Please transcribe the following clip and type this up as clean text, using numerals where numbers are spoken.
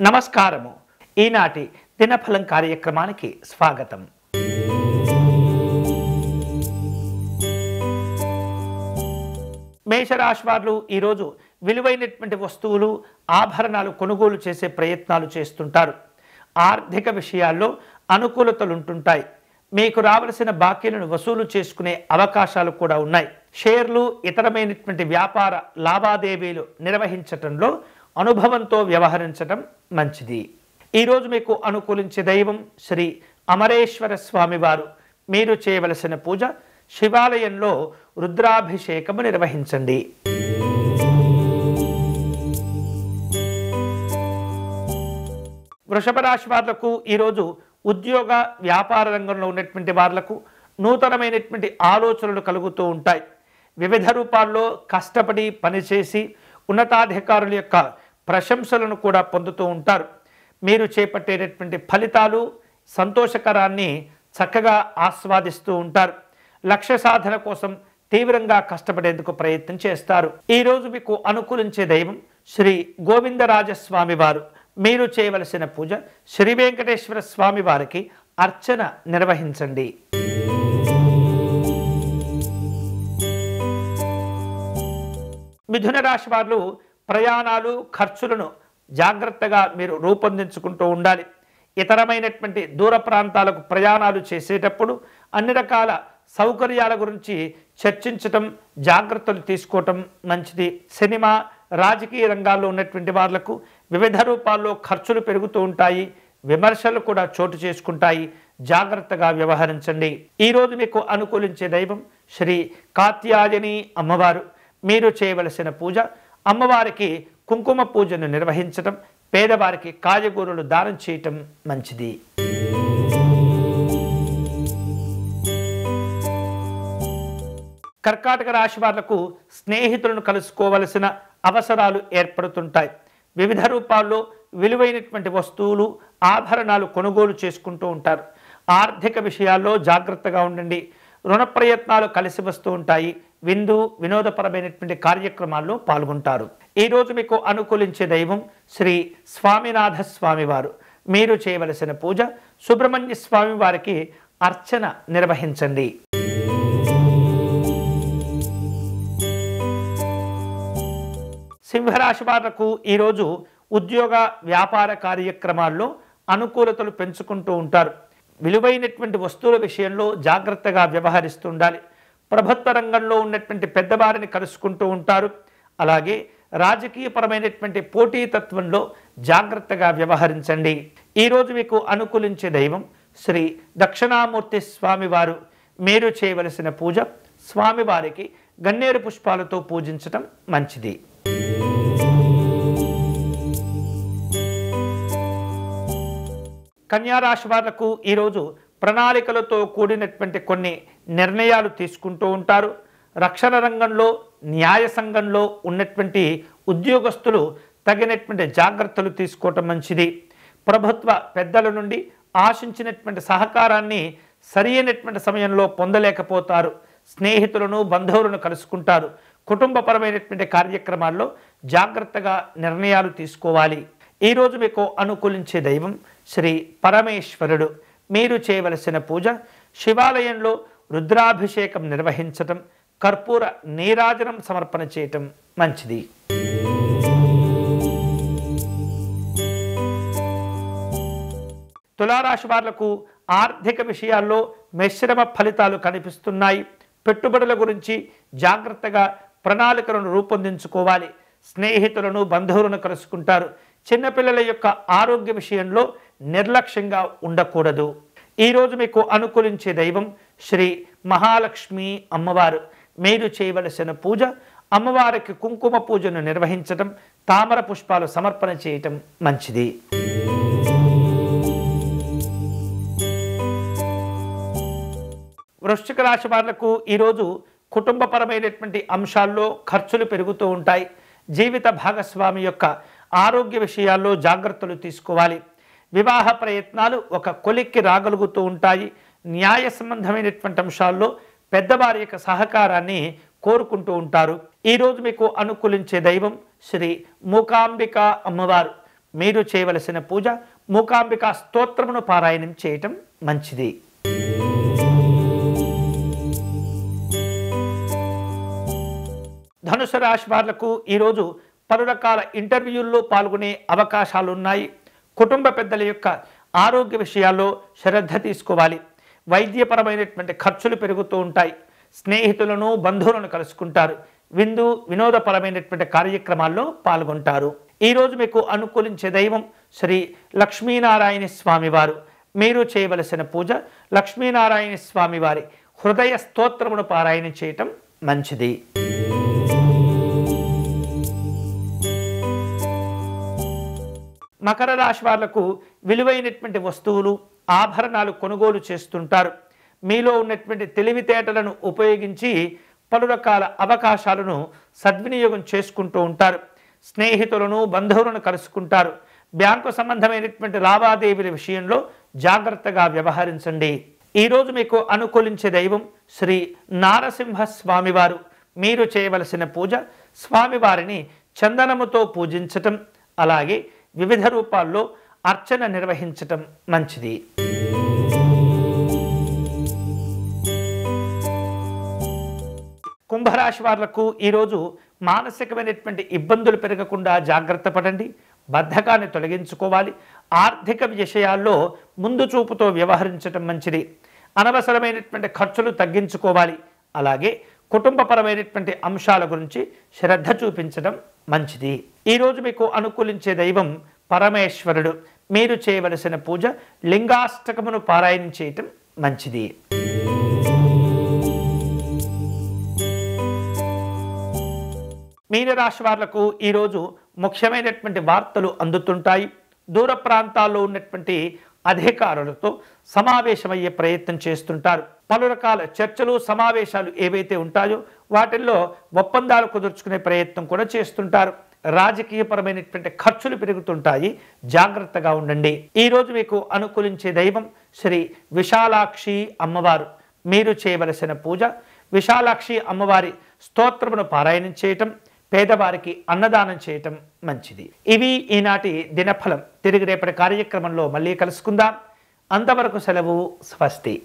నమస్కారము. ఈనాటి దినఫలం కార్యక్రమానికి స్వాగతం. మేషరాశి వారు ఈరోజు విలువైనటువంటి వస్తువులు, ఆభరణాలు కొనుగోలు చేసే ప్రయత్నాలు చేస్తుంటారు. ఆర్థిక విషయాల్లో అనుకూలతలు ఉంటుంటాయి. మీకు రావలసిన బాకీలను వసూలు చేసుకునే అవకాశాలు కూడా ఉన్నాయి. షేర్లు, ఇతరమైనటువంటి వ్యాపార లావాదేవీలు నిర్వహించటంలో అనుభవంతో వ్యవహరించడం మంచిది. ఈరోజు మీకు అనుకూలించే దైవం శ్రీ అమరేశ్వర స్వామి వారు. మీరు చేయవలసిన పూజ శివాలయంలో రుద్రాభిషేకము నిర్వహించండి. వృషభ రాశి వాళ్లకు ఈరోజు ఉద్యోగ వ్యాపార రంగంలో ఉన్నటువంటి వాళ్లకు నూతనమైనటువంటి ఆలోచనలు కలుగుతూ ఉంటాయి. వివిధ రూపాల్లో కష్టపడి పనిచేసి ఉన్నతాధికారుల యొక్క ప్రశంసలను కూడా పొందుతూ ఉంటారు. మీరు చేపట్టేటటువంటి ఫలితాలు సంతోషకరాన్ని చక్కగా ఆస్వాదిస్తూ ఉంటారు. లక్ష్య సాధన కోసం తీవ్రంగా కష్టపడేందుకు ప్రయత్నం చేస్తారు. ఈరోజు మీకు అనుకూలించే దైవం శ్రీ గోవిందరాజస్వామి వారు. మీరు చేయవలసిన పూజ శ్రీ వెంకటేశ్వర స్వామి వారికి అర్చన నిర్వహించండి. మిథున రాశి వారు ప్రయాణాలు, ఖర్చులను జాగ్రత్తగా మీరు రూపొందించుకుంటూ ఉండాలి. ఇతరమైనటువంటి దూర ప్రాంతాలకు ప్రయాణాలు చేసేటప్పుడు అన్ని రకాల సౌకర్యాల గురించి చర్చించటం, జాగ్రత్తలు తీసుకోవటం మంచిది. సినిమా, రాజకీయ రంగాల్లో ఉన్నటువంటి వాళ్లకు వివిధ రూపాల్లో ఖర్చులు పెరుగుతూ ఉంటాయి. విమర్శలు కూడా చోటు చేసుకుంటాయి. జాగ్రత్తగా వ్యవహరించండి. ఈరోజు మీకు అనుకూలించే దైవం శ్రీ కాత్యాయని అమ్మవారు. మీరు చేయవలసిన పూజ అమ్మవారికి కుంకుమ పూజను నిర్వహించటం, పేదవారికి కాయగూరలు దానం చేయటం మంచిది. కర్కాటక రాశి వాళ్లకు స్నేహితులను కలుసుకోవలసిన అవసరాలు ఏర్పడుతుంటాయి. వివిధ రూపాల్లో విలువైనటువంటి వస్తువులు, ఆభరణాలు కొనుగోలు చేసుకుంటూ ఉంటారు. ఆర్థిక విషయాల్లో జాగ్రత్తగా ఉండండి. రుణ ప్రయత్నాలు కలిసి వస్తూ ఉంటాయి. విందు వినోదపరమైనటువంటి కార్యక్రమాల్లో పాల్గొంటారు. ఈరోజు మీకు అనుకూలించే దైవం శ్రీ స్వామినాథ స్వామి వారు. మీరు చేయవలసిన పూజ సుబ్రహ్మణ్య స్వామి వారికి అర్చన నిర్వహించండి. సింహరాశి వాళ్లకు ఈరోజు ఉద్యోగ వ్యాపార కార్యక్రమాల్లో అనుకూలతలు పెంచుకుంటూ ఉంటారు. విలువైనటువంటి వస్తువుల విషయంలో జాగ్రత్తగా వ్యవహరిస్తూ ఉండాలి. ప్రభుత్వ రంగంలో ఉన్నటువంటి పెద్దవారిని కలుసుకుంటూ ఉంటారు. అలాగే రాజకీయపరమైనటువంటి పోటీతత్వంలో జాగ్రత్తగా వ్యవహరించండి. ఈరోజు మీకు అనుకూలించే దైవం శ్రీ దక్షిణామూర్తి స్వామివారు. మీరు చేయవలసిన పూజ స్వామివారికి గన్నేరు పుష్పాలతో పూజించటం మంచిది. కన్యారాశి వాళ్లకు ఈరోజు ప్రణాళికలతో కూడినటువంటి కొన్ని నిర్ణయాలు తీసుకుంటూ ఉంటారు. రక్షణ రంగంలో, న్యాయ సంఘంలో ఉన్నటువంటి ఉద్యోగస్తులు తగినటువంటి జాగ్రత్తలు తీసుకోవటం మంచిది. ప్రభుత్వ పెద్దల నుండి ఆశించినటువంటి సహకారాన్ని సరైనటువంటి సమయంలో పొందలేకపోతారు. స్నేహితులను, బంధువులను కలుసుకుంటారు. కుటుంబపరమైనటువంటి కార్యక్రమాల్లో జాగ్రత్తగా నిర్ణయాలు తీసుకోవాలి. ఈరోజు మీకు అనుకూలించే దైవం శ్రీ పరమేశ్వరుడు. మీరు చేయవలసిన పూజ శివాలయంలో రుద్రాభిషేకం నిర్వహించటం, కర్పూర నీరాజనం సమర్పణ చేయటం మంచిది. తులారాశి వాళ్లకు ఆర్థిక విషయాల్లో మిశ్రమ ఫలితాలు కనిపిస్తున్నాయి. పెట్టుబడుల గురించి జాగ్రత్తగా ప్రణాళికలను రూపొందించుకోవాలి. స్నేహితులను, బంధువులను కలుసుకుంటారు. చిన్నపిల్లల యొక్క ఆరోగ్య విషయంలో నిర్లక్ష్యంగా ఉండకూడదు. ఈరోజు మీకు అనుకూలించే దైవం శ్రీ మహాలక్ష్మి అమ్మవారు. మీరు చేయవలసిన పూజ అమ్మవారికి కుంకుమ పూజను నిర్వహించటం, తామర పుష్పాలు సమర్పణ చేయటం మంచిది. వృశ్చిక రాశి వాళ్లకు ఈరోజు కుటుంబపరమైనటువంటి అంశాల్లో ఖర్చులు పెరుగుతూ ఉంటాయి. జీవిత భాగస్వామి యొక్క ఆరోగ్య విషయాల్లో జాగ్రత్తలు తీసుకోవాలి. వివాహ ప్రయత్నాలు ఒక కొలిక్కి రాగలుగుతూ ఉంటాయి. న్యాయ సంబంధమైనటువంటి అంశాల్లో పెద్దవారి యొక్క సహకారాన్ని కోరుకుంటూ ఉంటారు. ఈరోజు మీకు అనుకూలించే దైవం శ్రీ మూకాంబిక అమ్మవారు. మీరు చేయవలసిన పూజ మూకాంబికా స్తోత్రమును పారాయణం చేయటం మంచిది. ధనుసు రాశి వాళ్లకు ఈరోజు పలు రకాల ఇంటర్వ్యూల్లో పాల్గొనే అవకాశాలు ఉన్నాయి. కుటుంబ పెద్దల యొక్క ఆరోగ్య విషయాల్లో శ్రద్ధ తీసుకోవాలి. వైద్యపరమైనటువంటి ఖర్చులు పెరుగుతూ ఉంటాయి. స్నేహితులను బంధువులను కలుసుకుంటారు. వినోదపరమైనటువంటి కార్యక్రమాల్లో పాల్గొంటారు. ఈరోజు మీకు అనుకూలించే దైవం శ్రీ లక్ష్మీనారాయణ స్వామివారు. మీరు చేయవలసిన పూజ లక్ష్మీనారాయణ స్వామివారి హృదయ స్తోత్రమును పారాయణం చేయటం మంచిది. మకర రాశి వాళ్లకు విలువైనటువంటి వస్తువులు ఆభరణాలు కొనుగోలు చేస్తుంటారు. మీలో ఉన్నటువంటి తెలివితేటలను ఉపయోగించి పలు రకాల అవకాశాలను సద్వినియోగం చేసుకుంటూ ఉంటారు. స్నేహితులను బంధువులను కలుసుకుంటారు. బ్యాంకు సంబంధమైనటువంటి లావాదేవీల విషయంలో జాగ్రత్తగా వ్యవహరించండి. ఈరోజు మీకు అనుకూలించే దైవం శ్రీ నారసింహ స్వామివారు. మీరు చేయవలసిన పూజ స్వామివారిని చందనముతో పూజించటం, అలాగే వివిధ రూపాల్లో అర్చన నిర్వహించటం మంచిది. కుంభరాశి వాళ్లకు ఈరోజు మానసికమైనటువంటి ఇబ్బందులు పెరగకుండా జాగ్రత్త పడండి. బద్ధకాన్ని తొలగించుకోవాలి. ఆర్థిక విషయాల్లో ముందు చూపుతో వ్యవహరించటం మంచిది. అనవసరమైనటువంటి ఖర్చులు తగ్గించుకోవాలి. అలాగే కుటుంబపరమైనటువంటి అంశాల గురించి శ్రద్ధ చూపించడం మంచిది. ఈరోజు మీకు అనుకూలించే దైవం పరమేశ్వరుడు. మీరు చేయవలసిన పూజ లింగాష్టకమును పారాయణం చేయటం మంచిది. మీనరాశి వాళ్లకు ఈరోజు ముఖ్యమైనటువంటి వార్తలు అందుతుంటాయి. దూర ప్రాంతాల్లో ఉన్నటువంటి అధికారులతో సమావేశమయ్యే ప్రయత్నం చేస్తుంటారు. పలు రకాల చర్చలు సమావేశాలు ఏవైతే ఉంటాయో వాటిల్లో ఒప్పందాలు కుదుర్చుకునే ప్రయత్నం కూడా చేస్తుంటారు. రాజకీయపరమైనటువంటి ఖర్చులు పెరుగుతుంటాయి. జాగ్రత్తగా ఉండండి. ఈరోజు మీకు అనుకూలించే దైవం శ్రీ విశాలాక్షి అమ్మవారు. మీరు చేయవలసిన పూజ విశాలాక్షి అమ్మవారి స్తోత్రమును పారాయణం చేయటం, పేదవారికి అన్నదానం చేయటం మంచిది. ఇవి ఈనాటి దినఫలం. తిరిగి రేపటి కార్యక్రమంలో మళ్ళీ కలుసుకుందాం. అంతవరకు సెలవు. స్వస్తి.